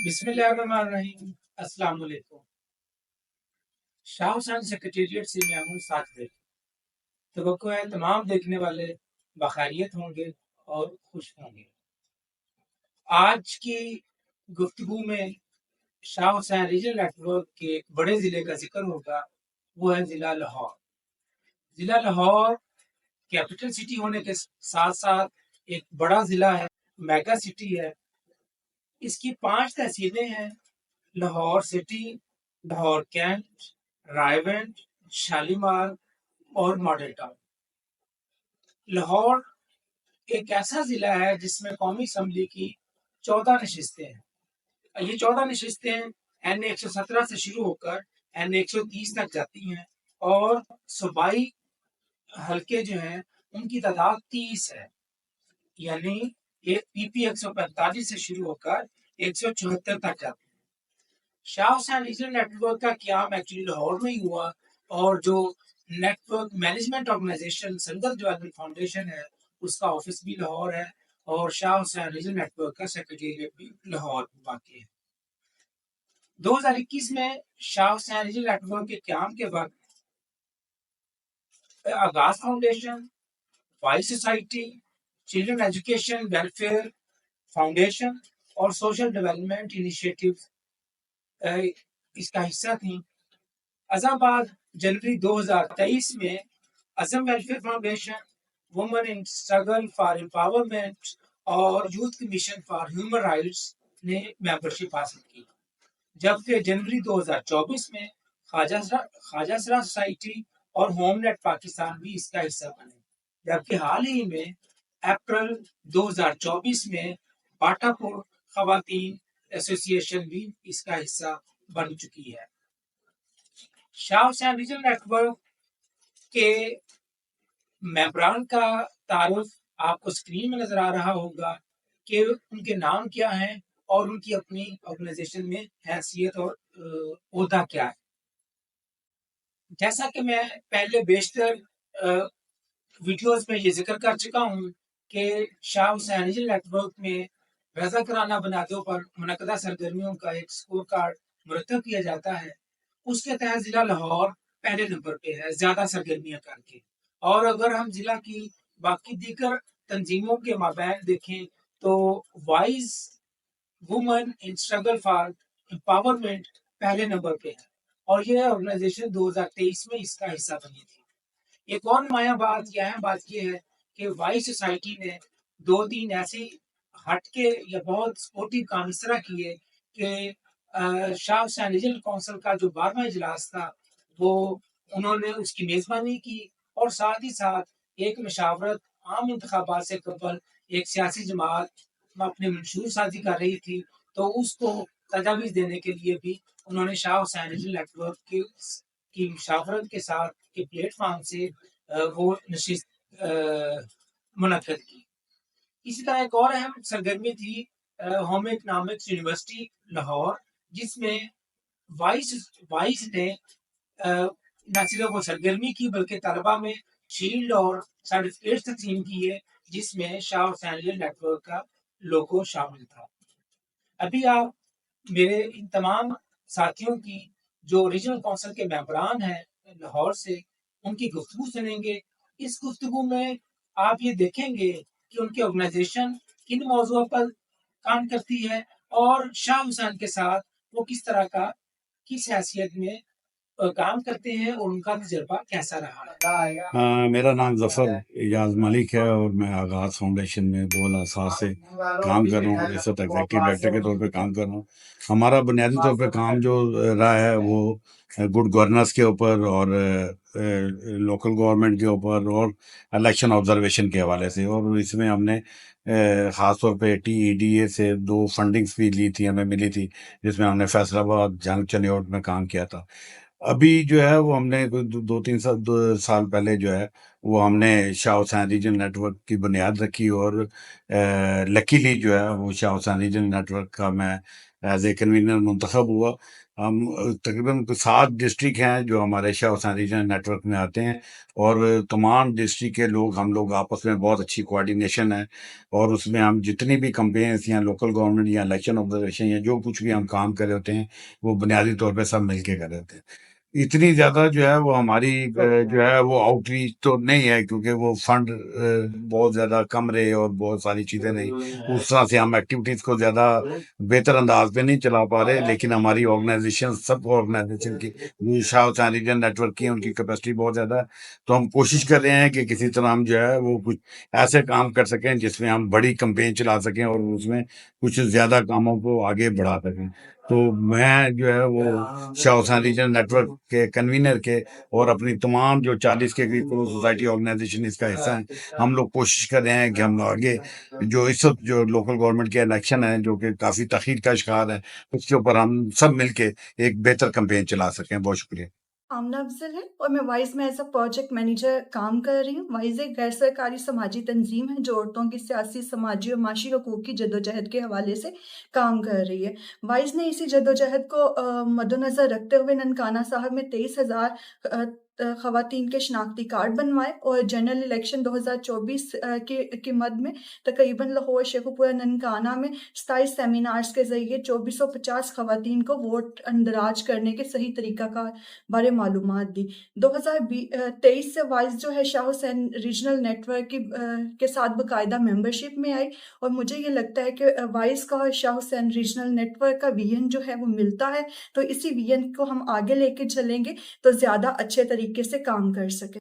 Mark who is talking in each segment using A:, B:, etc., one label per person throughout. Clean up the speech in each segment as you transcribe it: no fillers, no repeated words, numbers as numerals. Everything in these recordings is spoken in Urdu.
A: بسم اللہ الرحمن الرحیم۔ السلام علیکم۔ شاہ حسین سیکریٹریٹ سے میں ہوں ساجد۔ توقع ہے تمام دیکھنے والے بخیریت ہوں گے اور خوش ہوں گے۔ آج کی گفتگو میں Shah Hussain regional network کے ایک بڑے ضلع کا ذکر ہوگا، وہ ہے ضلع لاہور۔ ضلع لاہور کیپٹل سٹی ہونے کے ساتھ ساتھ ایک بڑا ضلع ہے، میگا سٹی ہے۔ اس کی 5 تحصیلیں ہیں: لاہور سٹی، لاہور کینٹ، رائے گنج، شالیمار اور ماڈل ٹاؤن۔ لاہور ایک ایسا ضلع ہے جس میں قومی اسمبلی کی 14 نشستیں ہیں۔ یہ 14 نشستیں این 117 سے شروع ہو کر این 130 تک جاتی ہیں، اور صوبائی حلقے جو ہیں ان کی تعداد 30 ہے، یعنی ایک پی پی 145 سے شروع ہو کر 174 تک جاتی ہے۔ Shah Hussain regional network کا قیام ایکچولی لاہور میں ہی ہوا، اور جو network management organization single development foundation ہے اس کا آفس بھی لاہور ہے، اور Shah Hussain regional network کا سیکریٹریٹ بھی لاہور میں واقع ہے۔ 2021 میں Shah Hussain regional network کے قیام کے وقت Aghaz foundation, voice society, children education welfare foundation اور سوشل ڈیولپمنٹ انیشیٹو اس کا حصہ تھیں۔ ازاں بعد جنوری 2023 میں Azm welfare foundation, women in struggle for empowerment اور youth commission for human rights نے ممبرشپ حاصل کی، جبکہ جنوری 2024 میں خواجہ سرا سوسائٹی اور ہوم نیٹ پاکستان بھی اس کا حصہ بنے، جبکہ حال ہی میں اپریل 2024 میں باٹا پور خواتین ایسوسی ایشن بھی اس کا حصہ بن چکی ہے۔ Shah Hussain regional network کے ممبران کا تعارف آپ کو اسکرین میں نظر آ رہا ہوگا کہ ان کے نام کیا ہیں اور ان کی اپنی آرگنائزیشن میں حیثیت اور عہدہ کیا ہے۔ جیسا کہ میں پہلے بیشتر ویڈیوز میں یہ ذکر کر چکا ہوں کہ شاہ حسین ریجنل نیٹ ورک میں رضاکارانہ بنیادوں پر منعقدہ سرگرمیوں کا ایک اسکور کارڈ مرتب کیا جاتا ہے۔ اس کے تحت ضلع لاہور پہلے نمبر پہ ہے زیادہ سرگرمیاں کر کے، اور اگر ہم ضلع کی باقی دیگر تنظیموں کے مابین دیکھیں تو wise women in struggle for empowerment پہلے نمبر پہ ہے، اور یہ آرگنائزیشن 2023 میں اس کا حصہ بنی تھی۔ ایک اور نمایاں بات یا اہم بات یہ ہے کہ وائس سوسائٹی نے 2-3 ایسی ہٹ کے یا بہت سپورٹیو کام اس طرح کیے کہ شاہ حسین ریجنل کونسل کا جو 12واں اجلاس تھا وہ انہوں نے اس کی میزبانی کی، اور ساتھ ہی ساتھ ایک مشاورت عام انتخابات سے قبل ایک سیاسی جماعت اپنے منشور سازی کر رہی تھی، تو اس کو تجاویز دینے کے لیے بھی انہوں نے شاہ حسین ریجنل نیٹ ورک کی مشاورت کے ساتھ کے پلیٹ فارم سے وہ نشست منعقد کی۔ اسی طرح ایک اور اہم سرگرمی تھی ہوم اکنامکس یونیورسٹی لاہور، جس میں وائس نے نہ صرف وہ سرگرمی کی بلکہ طلبہ میں شیلڈ اور سرٹیفکیٹ تقسیم کیے، جس میں Shah Hussain regional network کا لوگو شامل تھا۔ ابھی آپ میرے ان تمام ساتھیوں کی جو ریجنل کونسل کے ممبران ہیں لاہور سے، ان کی گفتگو سنیں گے۔ اس گفتگو میں آپ یہ دیکھیں گے کہ ان کی آرگنائزیشن کن موضوعوں پر کام کرتی ہے، اور شاہ حسین کے ساتھ وہ کس طرح کا کس حیثیت میں کام کرتے ہیں اور ان کا تجربہ کیسا رہا ہے۔
B: میرا نام ظفر اعجاز ملک ہے، اور میں آغاز فاؤنڈیشن میں 2007 سے کام کر رہا ہوں، اس وقت ایگزیکٹو ڈائریکٹر کے طور پہ کام کر رہا ہوں۔ ہمارا بنیادی طور پہ کام جو رہا ہے وہ گڈ گورننس کے اوپر اور لوکل گورنمنٹ کے اوپر اور الیکشن آبزرویشن کے حوالے سے، اور اس میں ہم نے خاص طور پہ ٹی ای ڈی اے سے 2 فنڈنگس بھی لی تھی، ہمیں ملی تھی، جس میں ہم نے فیصل آباد جنگ چنیوٹ میں کام کیا تھا۔ ابھی جو ہے وہ ہم نے 2-3 سال پہلے جو ہے وہ ہم نے شاہ حسین ریجنل نیٹ ورک کی بنیاد رکھی، اور لکیلی جو ہے وہ شاہ حسین ریجنل نیٹ ورک کا میں ایز اے کنوینر منتخب ہوا۔ ہم تقریباً 7 ڈسٹرکٹ ہیں جو ہمارے شاہ حسین ریجنل نیٹ ورک میں آتے ہیں، اور تمام ڈسٹرکٹ کے لوگ ہم لوگ آپس میں بہت اچھی کوآرڈینیشن ہے، اور اس میں ہم جتنی بھی کمپینس یا لوکل گورنمنٹ یا الیکشن آبزرویشن یا جو کچھ بھی ہم کام کر رہے ہوتے ہیں وہ بنیادی طور پہ سب مل کے کر رہے ہوتے ہیں۔ اتنی زیادہ جو ہے وہ ہماری جو ہے وہ آؤٹ ریچ تو نہیں ہے، کیونکہ وہ فنڈ بہت زیادہ کم رہے اور بہت ساری چیزیں نہیں، اس طرح سے ہم ایکٹیویٹیز کو زیادہ بہتر انداز پہ نہیں چلا پا رہے، لیکن ہماری آرگنائزیشن سب آرگنائزیشن کی شاہ حسین ریجن نیٹ ورک کی ان کی کیپیسٹی بہت زیادہ ہے، تو ہم کوشش کر رہے ہیں کہ کسی طرح ہم جو ہے وہ کچھ ایسے کام کر سکیں جس میں ہم بڑی کمپین چلا سکیں اور اس میں کچھ زیادہ کاموں کو آگے بڑھا سکیں۔ تو میں جو ہے وہ شاہ حسین ریجن نیٹ ورک کے کنوینر کے اور اپنی تمام جو 40 کے قریب سوسائٹی آرگنائزیشن اس کا حصہ ہیں، ہم لوگ کوشش کر رہے ہیں کہ ہم آگے جو اس وقت جو لوکل گورنمنٹ کے الیکشن ہیں جو کہ کافی تاخیر کا شکار ہے، اس کے اوپر ہم سب مل کے ایک بہتر کمپین چلا سکیں۔ بہت شکریہ۔
C: آمنہ افضل ہے اور میں وائز میں ایز اے پروجیکٹ مینیجر کام کر رہی ہوں۔ وائز ایک غیر سرکاری سماجی تنظیم ہے جو عورتوں کی سیاسی، سماجی اور معاشی حقوق کی جدوجہد کے حوالے سے کام کر رہی ہے۔ وائز نے اسی جدوجہد کو مد نظر رکھتے ہوئے ننکانہ صاحب میں 23,000 خواتین کے شناختی کارڈ بنوائے اور جنرل الیکشن 2024 کی مد میں تقریباً لاہور، شیخو پورہ، ننکانہ میں 27 سیمینارز کے ذریعے 2450 خواتین کو ووٹ اندراج کرنے کے صحیح طریقہ کار بارے معلومات دی۔ 2023 سے وائز جو ہے Shah Hussain regional network کے ساتھ باقاعدہ ممبرشپ میں آئی، اور مجھے یہ لگتا ہے کہ وائز کا اور Shah Hussain regional network کا ویژن جو ہے وہ ملتا ہے، تو اسی ویژن کو ہم آگے لے کے چلیں گے تو زیادہ اچھے طریقے سے کام کر سکیں۔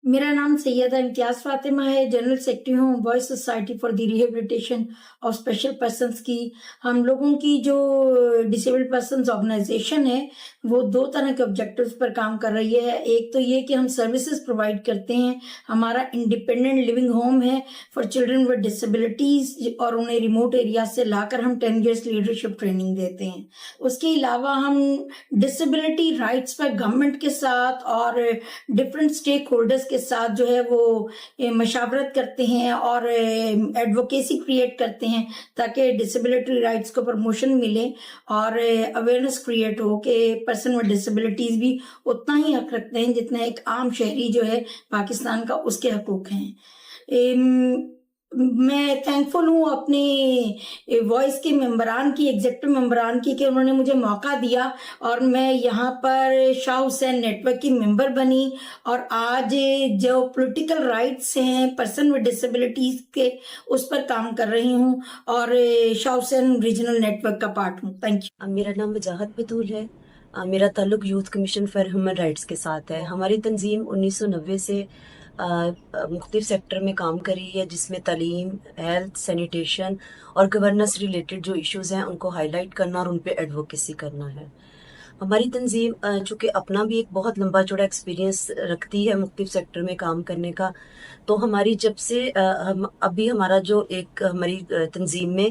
D: میرا نام سیدہ امتیاز فاطمہ ہے، جنرل سیکرٹری ہوں boys society for the rehabilitation of special persons کی۔ ہم لوگوں کی جو ڈسیبلڈ پرسنز آرگنائزیشن ہے وہ 2 طرح کے آبجیکٹیوز پر کام کر رہی ہے۔ ایک تو یہ کہ ہم سروسز پرووائڈ کرتے ہیں، ہمارا انڈیپینڈنٹ لیونگ ہوم ہے فار چلڈرن ود ڈسیبلٹیز، اور انہیں ریموٹ ایریا سے لا کر ہم 10 ایئرس لیڈرشپ ٹریننگ دیتے ہیں۔ اس کے علاوہ ہم ڈسیبلٹی رائٹس پر گورنمنٹ کے ساتھ اور ڈفرینٹ اسٹیک ہولڈرس کے ساتھ جو ہے وہ مشاورت کرتے ہیں اور ایڈوکیسی کریٹ کرتے ہیں تاکہ ڈسیبلٹی رائٹس کو پروموشن ملے اور اویئرنیس کریٹ ہو کہ پرسن ود ڈسیبلٹیز بھی اتنا ہی حق رکھتے ہیں جتنا ایک عام شہری جو ہے پاکستان کا اس کے حقوق ہیں۔ میں تھینکفل ہوں اپنے وائس کے ممبران کی، ایگزیکٹو ممبران کی، کہ انہوں نے مجھے موقع دیا اور میں یہاں پر شاہ حسین نیٹ ورک کی ممبر بنی، اور آج جو پولیٹیکل رائٹس ہیں پرسن ود ڈسیبلٹیز کے اس پر کام کر رہی ہوں اور Shah Hussain regional network کا پارٹ ہوں۔ Thank you.
E: میرا نام وجاہت بطول ہے۔ میرا تعلق youth commission for human rights کے ساتھ ہے۔ ہماری تنظیم 1990 سے مختلف سیکٹر میں کام کری ہے، جس میں تعلیم، ہیلتھ، سینیٹیشن اور گورننس ریلیٹڈ جو ایشوز ہیں ان کو ہائی لائٹ کرنا اور ان پہ ایڈوکیسی کرنا ہے۔ ہماری تنظیم چونکہ اپنا بھی ایک بہت لمبا چوڑا ایکسپیرینس رکھتی ہے مختلف سیکٹر میں کام کرنے کا، تو ہماری جب سے ابھی ہمارا جو ایک ہماری تنظیم میں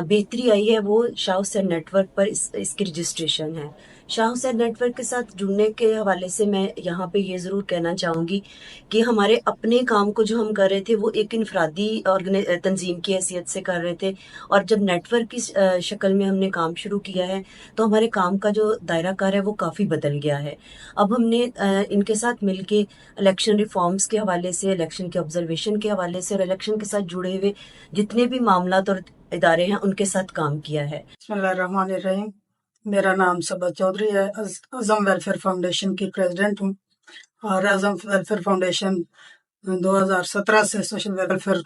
E: بہتری آئی ہے وہ شاہ حسین نیٹ ورک پر اس کی رجسٹریشن ہے۔ شاہ حسین نیٹ ورک کے ساتھ جڑنے کے حوالے سے میں یہاں پہ یہ ضرور کہنا چاہوں گی کہ ہمارے اپنے کام کو جو ہم کر رہے تھے وہ ایک انفرادی تنظیم کی حیثیت سے کر رہے تھے، اور جب نیٹ ورک کی شکل میں ہم نے کام شروع کیا ہے تو ہمارے کام کا جو دائرہ کار ہے وہ کافی بدل گیا ہے۔ اب ہم نے ان کے ساتھ مل کے الیکشن ریفارمز کے حوالے سے، الیکشن کے آبزرویشن کے حوالے سے اور الیکشن کے ساتھ جڑے ہوئے جتنے بھی معاملات اور ادارے ہیں ان کے ساتھ کام کیا ہے۔
F: بسم اللہ الرحمن الرحیم۔ میرا نام صبا چودھری ہے، اعظم ویلفیئر فاؤنڈیشن کی پریزیڈنٹ ہوں، اور اعظم ویلفیئر فاؤنڈیشن 2017 سے سوشل ویلفیئر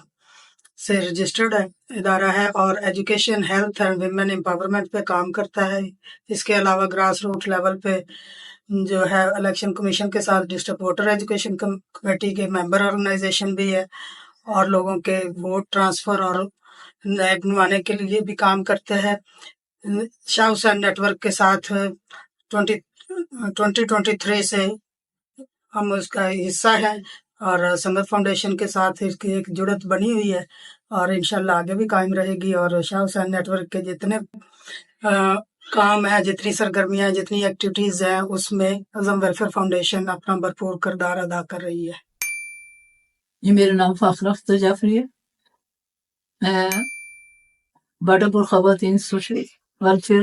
F: سے رجسٹرڈ ادارہ ہے اور education, health and women empowerment پہ کام کرتا ہے۔ اس کے علاوہ گراس روٹ لیول پہ جو ہے الیکشن کمیشن کے ساتھ ڈسٹرکٹ ووٹر ایجوکیشن کمیٹی کے ممبر آرگنائزیشن بھی ہے، اور لوگوں کے ووٹ ٹرانسفر اور نائب بنوانے کے لیے بھی کام کرتے ہیں۔ شاہ حسین نیٹ ورک کے ساتھ 2023 سے ہم اس کا حصہ ہیں، اور سنگت فاؤنڈیشن کے ساتھ اس کی ایک جڑت بنی ہوئی ہے اور انشاءاللہ آگے بھی قائم رہے گی۔ اور شاہ حسین نیٹ ورک کے جتنے کام ہیں، جتنی سرگرمیاں، جتنی ایکٹیویٹیز ہیں، اس میں اعظم ویلفیئر فاؤنڈیشن اپنا بھرپور کردار ادا کر رہی ہے۔
G: جی، میرا نام فاخرہ اختر جعفری ہے۔ میں باٹا پور خواتین سوشل ویلفیئر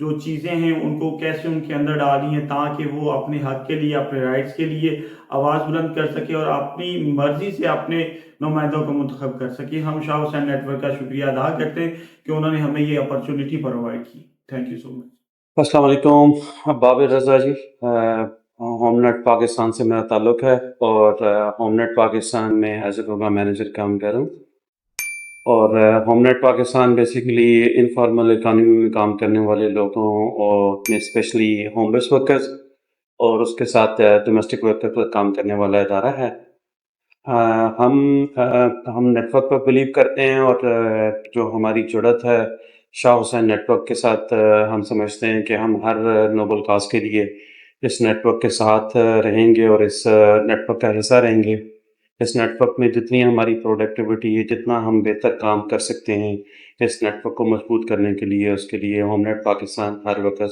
H: جو چیزیں ہیں ان کو کیسے ان کے اندر ڈالی ہیں تاکہ وہ اپنے حق کے لیے اپنے رائٹس کے لیے آواز بلند کر سکے اور اپنی مرضی سے اپنے نمائندوں کو منتخب کر سکے. ہم شاہ حسین نیٹ ورک کا شکریہ ادا کرتے ہیں کہ انہوں نے ہمیں یہ اپرچونٹی پرووائڈ کی. Thank you so much.
I: السلام علیکم. بابر رضا جی، ہوم نیٹ پاکستان سے میرا تعلق ہے اور ہوم نیٹ پاکستان میں ایز اے پروگرام مینیجر کام کر رہا ہوں. اور HomeNet Pakistan basically informal economy میں کام کرنے والے لوگوں اور میں اسپیشلی ہوم لیس ورکرز اور اس کے ساتھ ڈومیسٹک ورکر پر کام کرنے والا ادارہ ہے. ہم نیٹ ورک پر بلیو کرتے ہیں اور جو ہماری جڑت ہے شاہ حسین نیٹ ورک کے ساتھ، ہم سمجھتے ہیں کہ ہم ہر نوبل کاز کے لیے اس نیٹ ورک کے ساتھ رہیں گے اور اس نیٹ ورک کا حصہ رہیں گے. اس نیٹ ورک میں جتنی ہماری پروڈکٹیوٹی ہے، جتنا ہم بہتر کام کر سکتے ہیں اس نیٹ ورک کو مضبوط کرنے کے لیے، اس کے لیے ہوم نیٹ پاکستان ہر وقت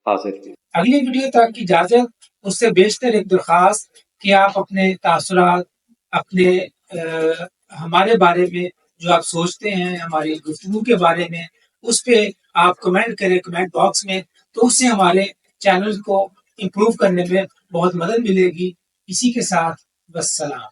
I: حاضر ہے.
A: اگلی ویڈیو تک کی اجازت. اس سے بیشتر ایک درخواست کہ آپ اپنے تاثرات، اپنے ہمارے بارے میں جو آپ سوچتے ہیں، ہماری گفتگو کے بارے میں، اس پہ آپ کمنٹ کریں کمنٹ باکس میں، تو اس سے ہمارے چینل کو امپروو کرنے میں بہت مدد ملے گی. اسی کے ساتھ والسلام.